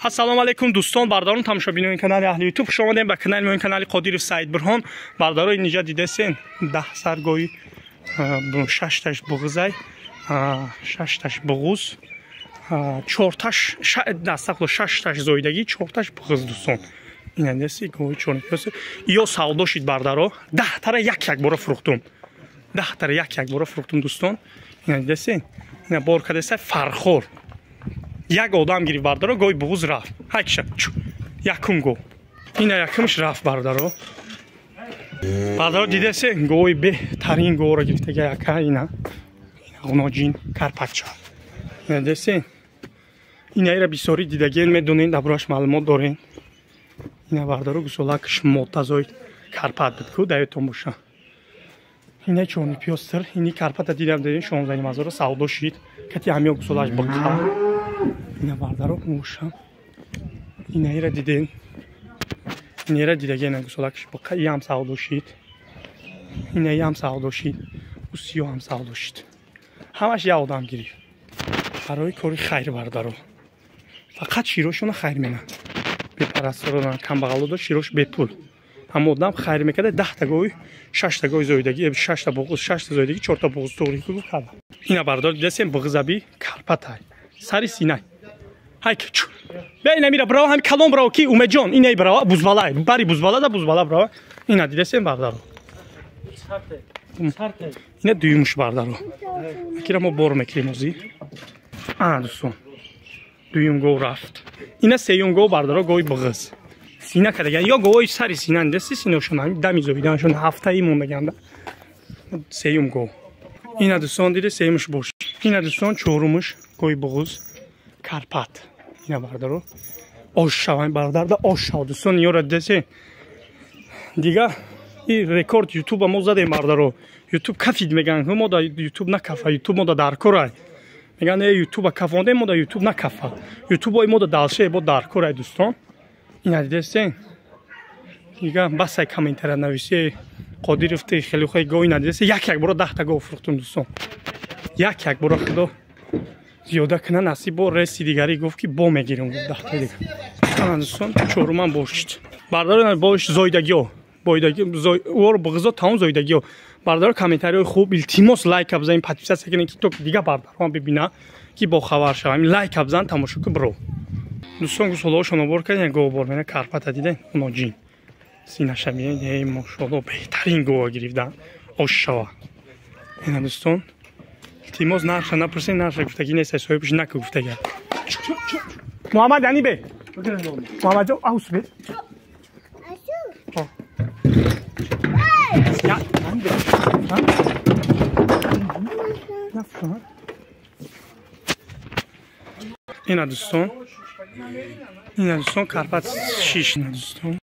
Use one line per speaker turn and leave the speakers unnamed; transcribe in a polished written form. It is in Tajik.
ассалому алайкум дӯстон, бардорон тамошобинони канали аҳли ютуб хуш омадем ба канали мои канали Қодиров Саид Бурҳон. Бардорои ниҷа дидасен 10 саргои 6таш буғзай 6таш буғуз 4таш 6таш зоидаги 4таш буғуз дӯстон. Ина деси гои чорнипёс ё савдо шид бардаро 10 тара як бора фурӯхтум. 10 тара як бора фурӯхтум дӯстон. Ина дидасен ина бор кадаса фархор як одам гирифт бардаро гои буғуз рафт. Ҳайкша якум го. Ина якумш рафт бардаро. Бардаро дидасе гои беҳтарин горо гирифтага яка ина ғуноҷин карпачча. Ина дидасен ина ира бисёри дидаген медонен дабураш маълумот дорен. Ина бардаро гусолакш мотазои карпат бидку даётон боша. Ина чорнипёстр ини карпата дидам деден 16 мазоро савдо шид. Кати ҳамё гусолаш бақа. Ина бардаро мушам. Ина ира диден. Ина ира дидаген гусолакш бақа ям савдо шид. Ина ям савдо шид. Усиё ҳам савдо шид. Ҳамаш я одам гирифт. барои кори хайр бардаро. Фақат широшона хайр мена. Бепарасторона камбағало дошт широш бепул. Ҳама одам хайр мекарда 10 та гои 6 та гои зоидагӣ 6 та буғуз 6 та зоидагӣ 4 та буғуз тоғри ку карда. Ина бардор дидасен буғзаби карпатай. Сари синай. Ҳайк чу. Бе ина мира браво ҳам калон браво ки умеҷон ина браво бузбалай. Бари бузбала да бузбала браво. Ина дидасен бардаро. Ина дуюмш бардаро. Акира мо бор мекирем ози. Дӯстон. Дуюм го рафт. Ина сеюм го бардаро гои буғз. Сина кардаган ё гои сари сина дасти синошона дами зоиданшон ҳафтаи мондаганда. Сеюм го. Ина дӯстон диде сеюмш бош. Ина дӯстон чорумш гои буғз карпат. Ина бардаро ош шаван бардарда ош шав дӯстон ёра дидасе. Дига и рекорд ютуба мо задем бардаро. Ютуб кафид меган мо да ютуб накафа ютуб мо да дар корай. Меган ютуба кафонде мо да ютуб накафа. Ютуб мо да далше бо дар корай дӯстон. Ина дидасен дига басай комментария нависе Қодиров ти хеле хой го ина дидасе як бора 10 та го фурӯхтум дӯстон. Як бора худо зиёда кана насиб бо реси дигари гуфт ки бо мегирам 10 та дига. Дӯстон чоруман бошид. Бардаро бош зоидагиё бойдаги ор буғзо таун зоидагиё. Бардаро комментарияи хуб илтимос лайк абзанин подписация кунед ки то дига бардаро бибина ки бо хабар шавам. Лайк абзан тамошо ку бро. Дӯстон гусолаошон обор кардем го бор мена карпата диден уноҷин. Синаша мебинед мошоалло беҳтарин гова гирифтан ошшава. Ина дӯстон илтимос нарша напурсен нарша гуфтаги нест соҳибш наку гуфтага. Муҳаммад яни бе. Муҳаммад ҷо аус бе. Ина дӯстон карпат шиш дӯстон